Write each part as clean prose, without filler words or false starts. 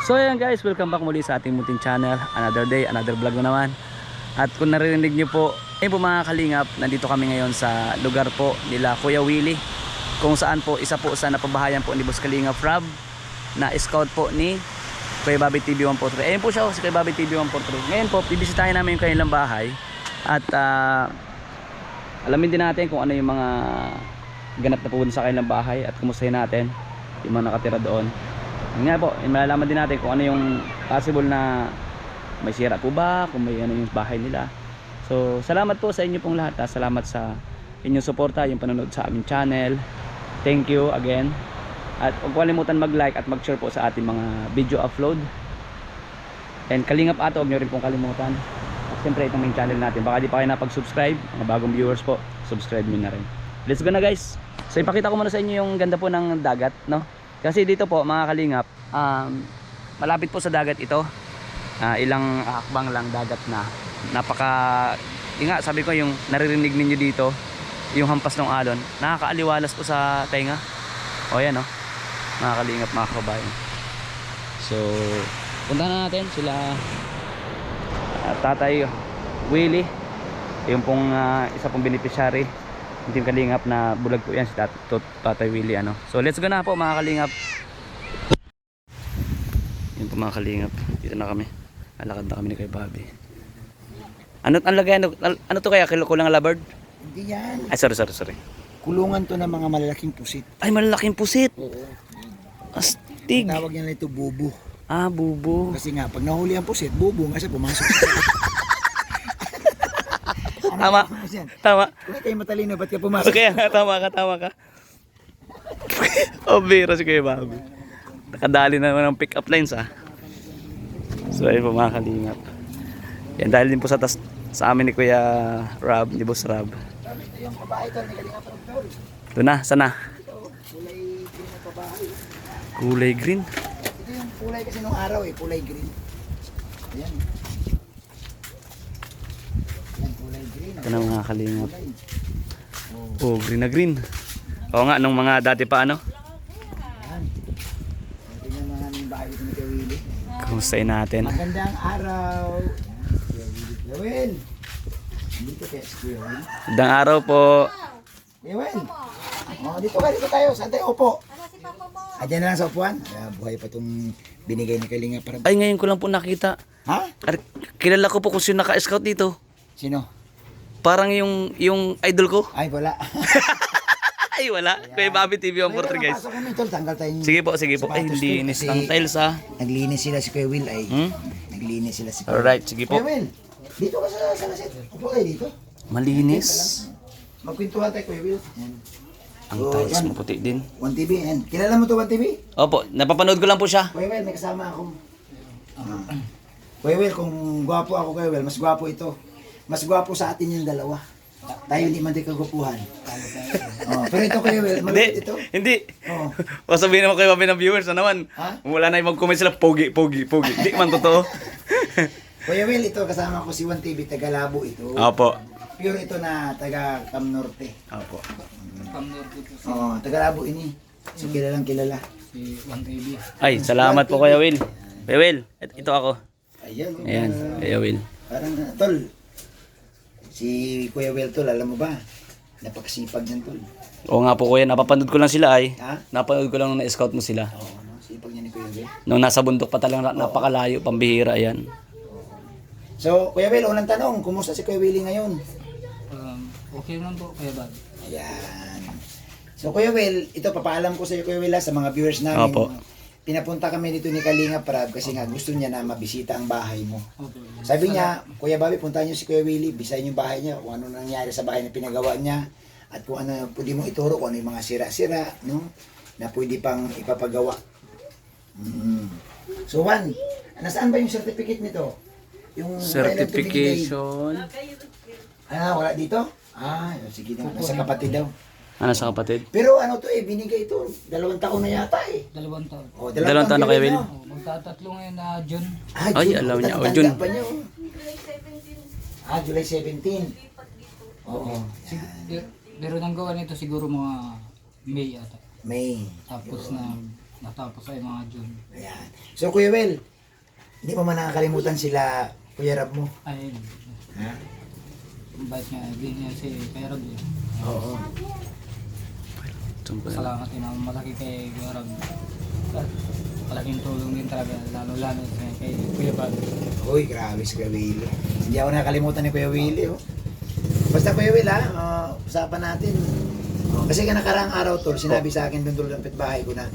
So ayan guys, welcome back muli sa ating munting channel. Another day, another vlog na naman. At kung narinig nyo po, ayun po mga kalingap, nandito kami ngayon sa lugar po nila Kuya Willie, kung saan po isa po sa napabahayan po ni Boss Kalingap Rob, na scout po ni Kuya Bobby TV 143. Ayun po siya, si Kuya Bobby TV 143. Ngayon po, bibisitahin namin yung kanilang bahay. At alamin din natin kung ano yung mga ganap na po sa kanilang bahay. At kumustahin natin yung mga nakatira doon. Yun nga po, malalaman din natin kung ano yung possible na may sira po ba, kung may ano yung bahay nila. So salamat po sa inyo pong lahat. Salamat sa inyong suporta, yung panonood sa aming channel. Thank you again. At huwag kalimutan mag-like at mag-share po sa ating mga video upload. And Kalingap Ato, huwag nyo rin pong kalimutan. At siyempre itong main channel natin, baka di pa kayo napag-subscribe, mga bagong viewers po, subscribe nyo na rin. Let's go na guys. So ipakita ko muna sa inyo yung ganda po ng dagat, no? Kasi dito po mga kalingap, malapit po sa dagat ito. Ilang hakbang lang dagat na. Napaka, yun nga sabi ko, yung naririnig ninyo dito, yung hampas ng alon, nakakaaliwalas po sa tenga. O yan, no? Mga kalingap, mga kabayan. So punta na natin sila Tatay Willie, yung pong isa pong beneficiary yung kalingap na bulag po yan, si Tatay Willie, ano. So let's go na po mga kalingap. Yun po mga kalingap, dito na kami, alakad na kami ni Kuya Bobby. Ano ang lagay, ano to kaya, kulang labard? Hindi yan. Ay sorry. Kulungan to ng mga malalaking pusit. Ay malalaking pusit. Oo. Astig. Tawag nila ito bubo. Ah, bubo. Kasi nga pag nahuli ang pusit, bubo nga siya pumasok. Tama. Kung kayo matalino, ba't ka pumasok? Okay, tama ka. Oh, biro si Kuya Bobby. Nakadali na naman ng pick up lines, ah. So ayun po mga kalingap. Yan dahil din po sa amin ni Kuya Rob, ni Boss Rob. Ito yung babae to, may Kalingap Rob. Ito na, sana? Ito, kulay green na babae. Kulay green. Ito yung kulay kasi nung araw kulay green. Ayan. Ayan, kulay green. Ito na mga kalingap. Oh, green na green. Oo nga, nung mga dati pa ano. Ayan. Ito yung mga aming bahay dito ni Kuya Willie. Kumustahin natin. Magandang araw. Kuya Will. Dito kaya si Kuya Will. Magandang araw po. Kuya Will. Oh, dito tayo. Saan tayo upo? Diyan na lang sa upuan. Buhay pa itong binigay ni Kalingap para. Ay, ngayon ko lang po nakita. Ha? Kilala ko po kung sino naka-scout dito. Sino? Parang yung idol ko. Ay, wala. Ay, wala. Kuya Bobby TV 143 guys. Pasok kami, tol. Tanggal tayo. Sige po. Ay, linis ng tiles, ah. Naglinis sila si Kuya Will ay. Naglinis sila si Kuya Will. Alright, sige po. Kuya Will, dito ka sa lasit. Upo kayo dito. Malinis. Magkwentuhan tayo, Kuya Will. Yan. Ang tiles mo puti din. 1TV, yan. Kilala mo to 1TV? Opo, napapanood ko lang po siya. Kuya Will, may kasama akong. Kuya Will, kung gwapo ako, Kuya Will, mas gwapo ito. Mas gwapo sa atin yung dalawa. Tayo hindi man di kagupuhan. Pero ito, Kuya Will, maliit ito. Hindi. Oh. O sabihin naman kayo Bobby ng viewers na naman. Ha? Wala na yung mag-comment sila, pogi. Hindi man totoo. Kuya Will, ito kasama ko si 1TV, taga Labo ito. Opo. Pure ito na taga Cam Norte. Opo. Taga Labo ini. So kilalang kilala. Si 1TV. Ay, salamat po Kuya Will. Kuya Will, ito ako. Ayan. Ayan, Kuya Will. Parang tol. Si Kuya Will tol, alam mo ba? Napakasipag niyan tol. Oo nga po Kuya, napapanood ko lang sila ay. Ha? Napanood ko lang nung na-scout mo sila. Oo, no? Sipag niya ni Kuya Will. Nung nasa bundok pa talagang napakalayo, pambihira yan. So, Kuya Will, unang tanong, kumusta si Kuya Willie ngayon? Okay naman po, Kuya Bob. Ayan. So, Kuya Will, ito papaalam ko sa iyo, Kuya Will, sa mga viewers namin. Opo. Pinapunta kami dito ni Kalingap Rob kasi nga gusto niya na mabisita ang bahay mo. Okay. Sabi niya, Kuya Bobby, puntahan niyo si Kuya Willie, bisayin yung bahay niya, kung ano nangyari sa bahay na pinagawa niya, at kung ano pwede mong ituro, kung ano yung mga sira-sira, no? Na pwede pang ipapagawa. So, Juan, nasaan ba yung certificate nito? Yung Certification. wala dito? Sige na, nasa kapatid daw. Ano sa kapatid? Pero ano to binigay ito, 2 taon na yata 2 taon. Dalawang taon na kayo, Will? Magtatatlo ngayon na June. Ay, alam niya. O, June. July 17. Oo. Pero nang gawa nito siguro mga May ata. May. Tapos na natapos ay mga June. Ayan. So Kuya Will, hindi mo man nakakalimutan sila Kuya Rab mo. Ay, Ha? bait niya, din niya si Kuya Rab. Oo. Salamat din ako malaki kay Kuya Rab. At malaking tulong din talaga, lalo-lalo kay Kuya Bal. Uy, grabe si Kuya Willie. Hindi ako nakakalimutan ni Kuya Willie, oh. Basta Kuya Will, ha, usapan natin. Kasi ka nakaraang araw, tol, sinabi sa akin doon sa bahay ko na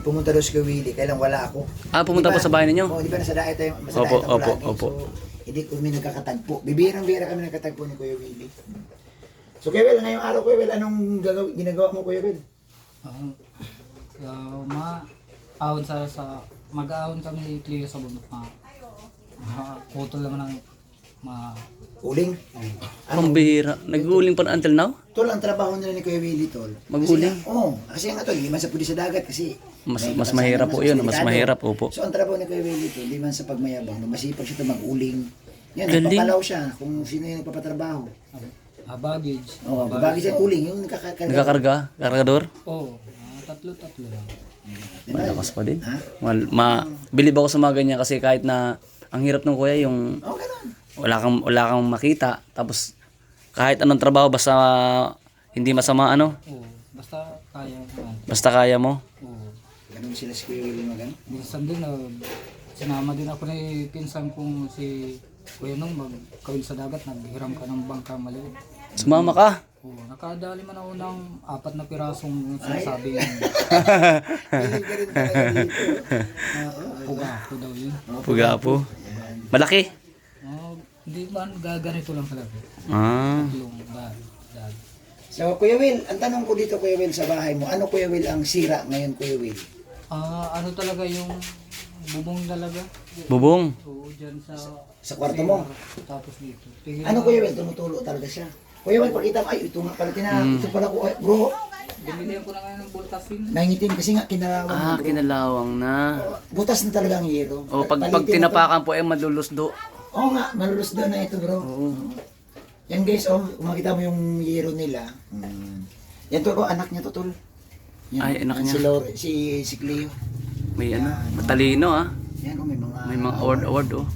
pumunta doon si Kuya Willie, kailang wala ako. Pumunta po sa bahay ninyo? Oo, di ba nasa daet tayo, Opo, ako opo, lagi. opo. So, hindi kami nagkakatagpo. Bibirang-bira kami nagkatagpo ni Kuya Willie. So Kuya Will, ngayong araw Kuya Will, anong ginagawa mo Kuya Will? Mag-aawon kami ni Cleo sa bundok na putol naman ng Uling? Pambihira. Nag-uuling pa na until now? Tol, ang trabaho nila ni Kuya Willie, tol. Mag-uling? Oo, kasi nga tol, hindi man sa pwede sa dagat kasi Mas may mahirap po yun. Mas delikado. mahirap, opo. So ang trabaho ni Kuya Willie, tol, hindi man sa pagmayabang, masipag siya ito mag-uling. Yan, Galing. nagpapalaw siya kung sino yung nagpapatrabaho. baggage. Oo, babagi siya uling, yung Nagkakarga? Kargador? Oo, tatlo lang. Malakas pa din. Ha? Bilib ako sa mga ganyan kasi kahit na ang hirap ng kuya yung Oo, ganun. wala kang makita tapos kahit anong trabaho basta hindi masama ano Oo, basta kaya naman. basta kaya mo. Oo. Ganun sila si Kuya Willie magano. Minsan din, sinama din ako ni pinsan kong si Kuya nung magkawin sa dagat, naghiram ka ng bangka maliit. Sumama ka. Oo, nakadali man ako ng 4 na pirasong sinasabi yung Willie ka rin talaga dito. Oo. puga daw yun. Puga po. Malaki. Hindi man gaganito lang talaga. Ah. Dag. So Kuya Will, ang tanong ko dito Kuya Will sa bahay mo, ano Kuya Will ang sira ngayon Kuya Will? Ano talaga yung bubong talaga? Bubong. Oo, dyan Sa kwarto mo? Tapos dito. Ano Kuya Will, tumutulo talaga siya. Kuya Will, pakita mo, ay ito nga pala ito pala ko, bro, Binili ko na ngayon ng bultasin. nangitim kasi nga kinalawang bro. Kinalawang na. Butas na talaga ang hero. Pag Palitin na to. tinapakan po malulusdo. Oo nga, malulus doon na ito bro. Yan guys, kung makita mo yung hero nila. Yan to, anak niya to tol. Yan, Ay, anak niya. Si Lore, si Cleo. May matalino Yan, May mga award oh.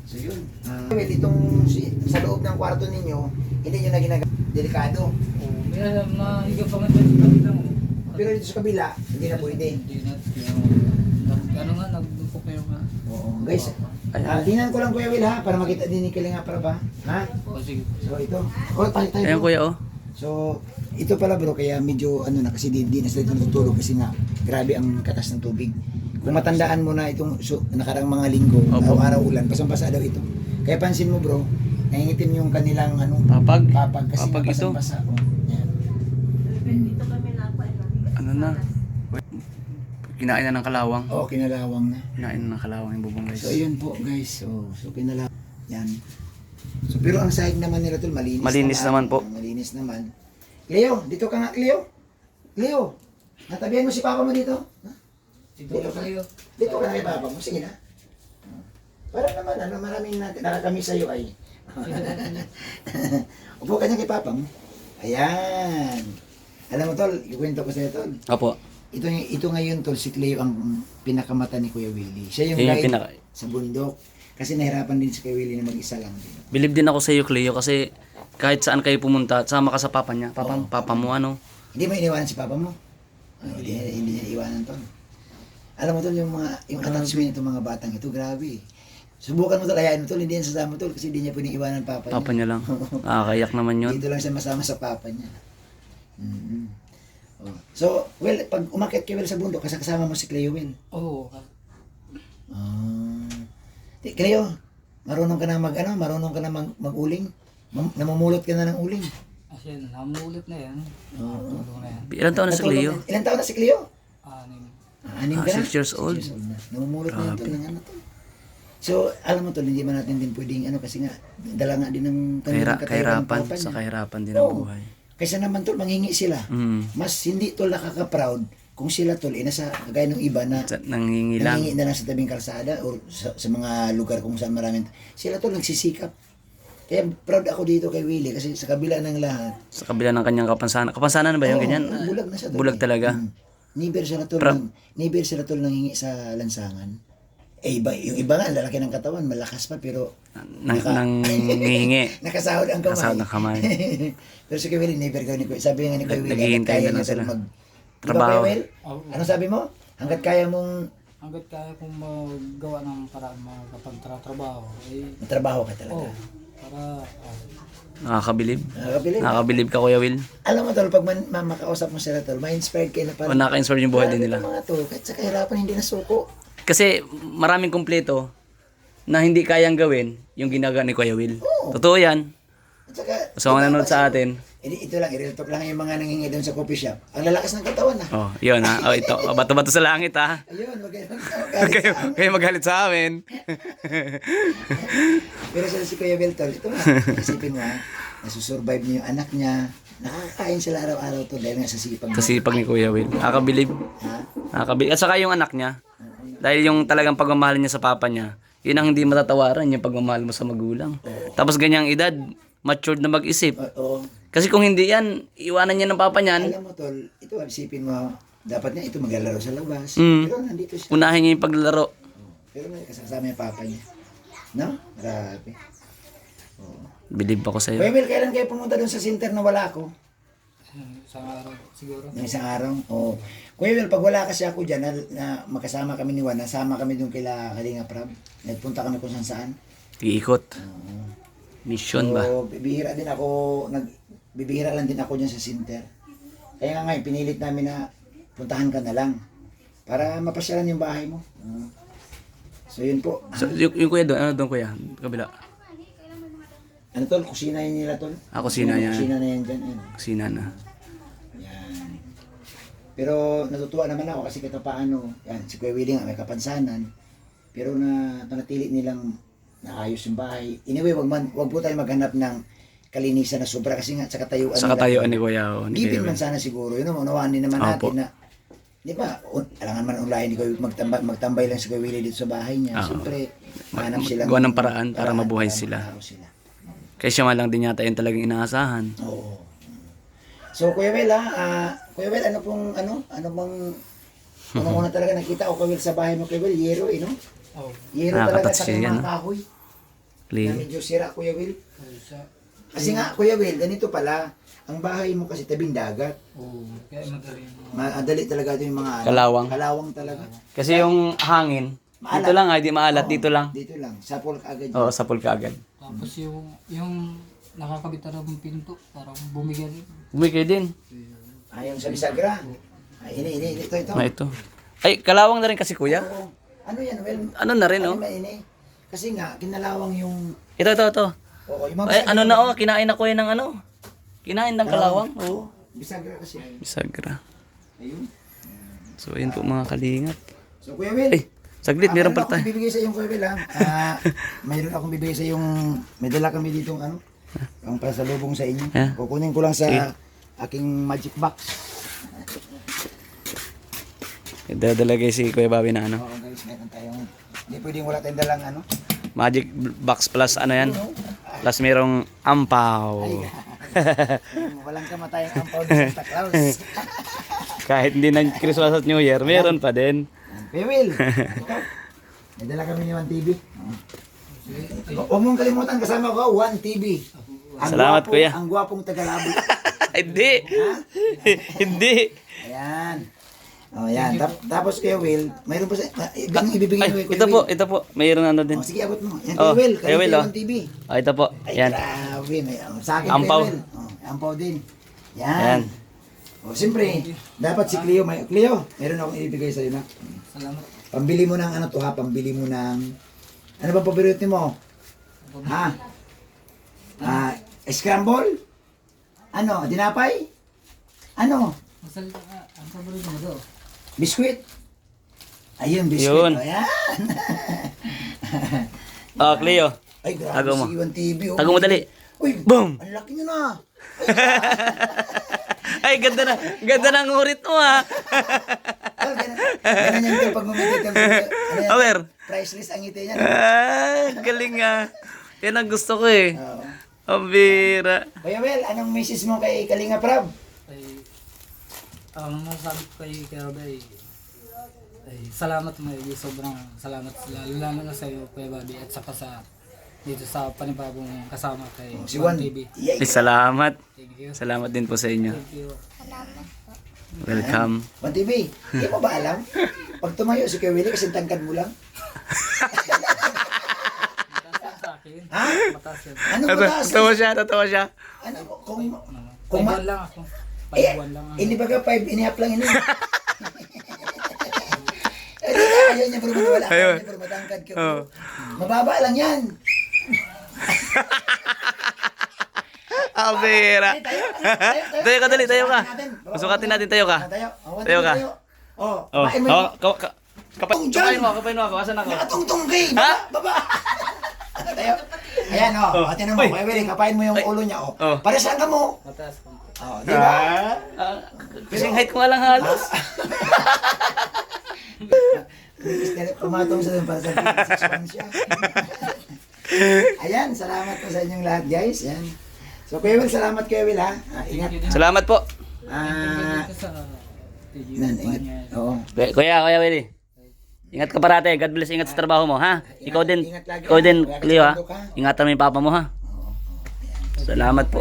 So yun. Well, itong sa loob ng kwarto ninyo, hindi nyo na ginagawa. Delikado. Oo, kaya mahiga pa nga dyan sa kabila mo. Pero dito sa kabila, hindi na pwede. Hindi na. Nagdupok na yung Oo. Guys, Ayan. tingnan ko lang Kuya Will ha, para makita din ni Kalinga para ba? Ha? O sige. So ito. Tayo tayo. Ayan bro. kuya oh. So, ito pala bro, kaya medyo na kasi di na sila natutulog kasi nga grabe ang katas ng tubig. Kung matandaan mo na itong nakarang mga linggo, Opo. araw-araw ulan, basang-basa daw ito. Kaya pansin mo bro, nangingitim yung kanilang Papag. papag kasi Papag ito. basang-basa. Oh. Yan. Ano na? Kinain na ng kalawang. Oo, kinalawang na. Kinain na ng kalawang yung bubong guys. So, ayun po guys. So kinalawang. Yan. So, pero ang sahig naman nila tol, malinis. Malinis naman po. Malinis naman. Leo, dito ka nga, Leo. Leo, natabihan mo si papa mo dito. Ha? Dito ka kayo. Dito ka na kay papa mo. Sige na. Para naman, maraming nakakami sa'yo ay. Upo ka niya kay papa mo. Ayan. Alam mo tol, ikwento ko sa'yo tol. Opo. Ito ngayon tol, si Cleo ang pinakamata ni Kuya Willie. Siya yung Yung guide pinaka- sa bundok. Kasi nahirapan din si Kuya Willie na mag-isa lang din. Bilib din ako sa iyo Cleo kasi kahit saan kayo pumunta, sama ka sa papa niya. Papa mo ano? Hindi mo iniwanan si papa mo? Hindi niya iwanan tol. Alam mo tol, yung attachment itong mga batang ito, grabe. Subukan mo tol, ayain mo tol, hindi yan sasama tol kasi hindi niya pwedeng iwanan papa niya. Papa niya lang. Nakakayak naman yun. Dito lang siya masama sa papa niya. Oh. So, well, pag umakyat kayo sa bundok, kasama mo si Cleo, Will. Oo. Cleo, marunong ka na marunong ka na mag-uling? Namumulot ka na ng uling? Kasi namulit na yan. Oo. Tulong na yan. Ilan taon na si Cleo? Ilan taon na si Cleo? 6. 6 ka na? 6 years old. 6 years old na. Namumulot na yun tol ng ano tol. So, alam mo tol, hindi man natin din pwedeng kasi nga, dala nga din ng kanilang Kahirapan. papa Sa niya. kahirapan din ang Oo. buhay. Kaysa naman tol, manghingi sila. Mas hindi tol nakaka-proud kung sila tol, nasa kagaya ng iba na Nangingilang. nangingi na lang sa tabing kalsada o sa mga lugar kung saan maraming. Sila tol nagsisikap. Kaya proud ako dito kay Willie kasi sa kabila ng lahat. Sa kabila ng kanyang kapansanan. Kapansanan ba yung Oo, ganyan? bulag na siya. tol, Bulag eh. talaga. Never sila tol nang hingi sa lansangan. Eh, yung iba nga, lalaki ng katawan, malakas pa, pero Nang hihingi. nakasahod ang kamay. Nakasahod ang kamay. Pero si Kuya Will, never gawin ni Kuya. Sabi nga ni Kuya Will, Naghihintay na lang tol sila. Di ba, Trabaho. Kuya Will? Oo. Ano sabi mo? Hanggat kaya mong Hanggat kaya kong magawa ng paraan makapagtrabaho, eh, trabaho ka talaga. oh, para, Nakakabilib. Nakakabilib. Nakakabilib ka, Kuya Will. Alam mo tol, pag makausap mo sila tol, ma-inspired kayo na O naka-inspire yung buhay din nila. Mga to, kahit sa kahirapan hindi nasuko. Kasi maraming kumpleto na hindi kayang gawin yung ginagawa ni Kuya Will. Oo. Totoo yan. At saka, So, mga nanonood sa atin. ito lang, i-real talk lang yung mga nangingi doon sa coffee shop. Ang lalakas ng katawan ah. Oh, yun ha. Oh, ito. Bato-bato sa langit ha. Ayun, Kayo magalit sa amin. Pero sila si Kuya Beltol, ito nga, isipin mo ha, nasusurvive niya yung anak niya, nakakain sila araw-araw to dahil nga sa sipag Sa sipag ni Kuya Will. Nakakabilib. Ha? Nakakabilib. At saka yung anak niya. Dahil yung talagang pagmamahal niya sa papa niya, yun ang hindi matatawaran, yung pagmamahal mo sa magulang. Tapos ganyang edad, matured na mag-isip. Oo. Kasi kung hindi yan, iwanan niya ng papa niyan, Alam mo tol, ito isipin mo, dapat nga ito maglalaro sa labas. Mm. Pero nandito siya. unahin niya yung paglalaro. Pero may kasama yung papa niya. No? Grabe. Bilib ako sa'yo. Kuya Will, kailan kayo pumunta doon sa center na wala ako? sa araw siguro. Ng isang araw? Oo. Kuya Will, pag wala kasi ako dyan, na makasama kami ni Juan, nasama kami doon kila Kalinga Prab. Nagpunta kami kung saan. Iikot. Mission ba? So, bibihira lang din ako dyan sa center. Kaya nga, pinilit namin na puntahan ka na lang. Para mapasyalan yung bahay mo. So, yun po. So, yung kuya doon, ano doon kuya? Kabila. Ano tol? Kusina yun nila tol? Kusina yan. Kusina na yan dyan. Yan. Kusina na. Yan. Pero natutuwa naman ako kasi kahit paano, yan, si Kuya Willie nga may kapansanan. Pero panatili nilang naayos yung bahay. Anyway, wag po tayo maghanap ng kalinisan na sobra kasi nga sa katayuan. Sa katayuan ni Kuya. O, ni Gipin Kuya man Will. sana siguro. Yun, unawaan din naman Opo. natin na, di ba, alangan man ulahin ni Kuya Willie, magtambay lang si Kuya Willie dito sa bahay niya. Oo. Siyempre, mahanap sila. gawa ng paraan para mabuhay sila. sila. Kaya siya man lang din yata yung talagang inaasahan. Oo. So, Kuya Will, Kuya Will, ano bang talaga nakita ko, Kuya Will, sa bahay mo, Kuya Will, yero, no? Oh, Yero talaga Nakakatouch sa siya yan, mga no? kahoy. Na Clean. medyo sira, Kuya Will. sa Kasi nga, Kuya Will, ganito pala, ang bahay mo kasi tabing dagat. kaya madali mo. Madali talaga ito yung mga Kalawang. Kalawang talaga. Kasi yung hangin, Maalat. dito lang ay di maalat, Oo, dito lang. Dito lang. Sapol ka agad. Oo, sapul ka agad. Tapos yung nakakabit na ng pinto, parang bumigay rin. Bumigay din. Yung sa bisagra. Ito. Na ito. Ay, kalawang na rin kasi kuya. Oo. Ano yan, Will? Ano na rin, oh. Ano ba ini? Kasi nga, kinalawang yung... Ito. Oo, yung mga Ay, bisagra. ano na oh, kinain ako yun ng ano. Kinain ng kalawang. Oo. Bisagra kasi. Bisagra. Ayun. So, yun po mga kalingap. So, Kuya Will. Ay, saglit, meron pala akong tayo. bibigay sa iyo, Kuya Will, ha? Mayroon akong bibigay sa yung... May dala kami dito ang ang pasalubong sa inyo. Yeah. Kukunin ko lang sa aking magic box. Dadalagay si Kuya Bobby na ano. Oo, guys, meron tayong... Hindi pwedeng wala tayong dalang ano. Magic box plus ano yan. Plus merong ampaw. Walang kamatayang ampaw ni Santa Claus. Kahit hindi na Christmas at New Year, meron pa din. Kuya Will, ito. May dala kami ni 1TV. Huwag mong kalimutan, kasama ko, 1TV. Salamat, Kuya. Ang gwapong Tagalabo. Hindi. Hindi. Ayan. Oh, yan. Tapos Kuya Will, mayroon pa sa... Ibang ibibigay Ay, mo kay Kuya ito po, Will. ito po. Mayroon ano din. Oh, sige, abot mo. Yan, Oh, Kuya Will. Kuya Will, Kayo oh. 1TV. Oh, ito po. Ay, Yan. grabe. Sa akin, Ampaw. Kuya Will. Oh, ampaw din. Yan. Yan. O, siyempre, dapat si Cleo, Cleo, meron akong ibibigay sa'yo na. Salamat. Pambili mo ng ano to ha, pambili mo ng... Ano ba paborito mo? Ha? Scramble? Ano, dinapay? Ano? Ang paborito mo daw. Biskuit? Ayun, biskuit. Yun. Ayan. Oh, Cleo. Ay, grabe, Tago mo. sige, 1TV. Oh. Tago mo dali. Uy, Boom! ang laki nyo na. Ay, ganda na. Ganda ng ngurit mo ha. Oh, ganun yan ito pag mamimigay ka. Awer. Priceless ang ngiti niya. Galing nga. Yan ang gusto ko eh. Oo. Ang bira. Kuya Will, anong message mo kay Kalinga Prab? Ay, Ang masasabi ko kay Kuya ay salamat may sobrang salamat lalo na sa iyo Kuya Bobby at saka sa dito sa panibagong kasama kay Si Juan. TV. Yay. Salamat. Thank you. Salamat din po sa inyo. Thank you. Welcome. Juan TV, hindi mo ba alam? Pag tumayo si Kuya Willie, kasi tangkad mo lang. Mataas yan sa akin. Ha? Mataas yan. Ano ba taas? Tatawa siya. Ano, Kung ma- lang ako. eh, 5 lang ako. hindi ba ka 5 inihap lang ini? Ayaw niya pero wala. Ayaw niya pero matangkad ka. Oo. Mababa lang yan. Bira. Tayo ka, dali, tayo ka. Sukatin natin, tayo ka. Tayo. Tayo ka. Oh, Oh, kapain mo yung... kapain mo ako. Asan ako? Nakatungtong kay. Ha? Baba. Tayo. Ayan, oh. Tingnan mo. Uy. Kuya Willie, kapain mo yung ulo niya, oh. Oh. Para saan ka mo? Mataas ko. Oh, di ba? Kasing height ko nga lang halos. Pumatong sa para sa 6'1" siya. Ayan, salamat po sa inyong lahat, guys. Ayan. So, Kuya Will, salamat Kuya Will, ha? Ingat. Salamat po. Dito sa Ingat. Oo. Kuya Willie. Ingat ka parate. God bless. Ingat sa trabaho mo, ha? Ikaw din. Ingat lagi, Ikaw din, ha? Cleo, ha? Kuya, kasando ka. Ingatan mo yung papa mo, ha? Salamat po.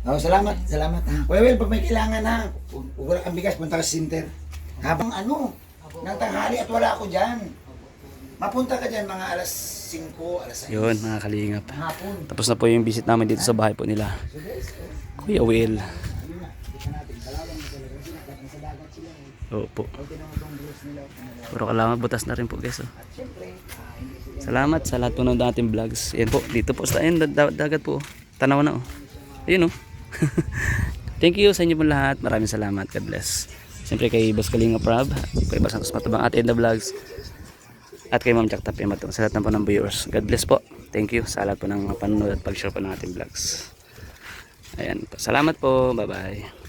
Oh, salamat, ha. Kuya Will, pag may kailangan, ha? Kung wala kang bigas, punta ka sa center. Habang ano, ng tanghali at wala ako dyan. Mapunta ka dyan mga alas 5, alas 6. Yun, mga kalingap. Hapon. Tapos na po yung visit namin dito sa bahay po nila. Kuya Will. Opo. Puro kailangan butas na rin po guys. Oh. Salamat sa lahat po ng ating vlogs. Yan po, dito po sa dagat po. Tanaw na oh. Ayun oh. Thank you sa inyo po lahat. Maraming salamat. God bless. Siyempre kay Boss Kalinga Prab, kay Boss Santos Matabang at Edna Vlogs. At kay Ma'am Jack Tapia Matong. Sa lahat na po ng viewers. God bless po. Thank you sa lahat po ng panonood at pag-share po ng ating vlogs. Ayan po. Salamat po. Bye-bye.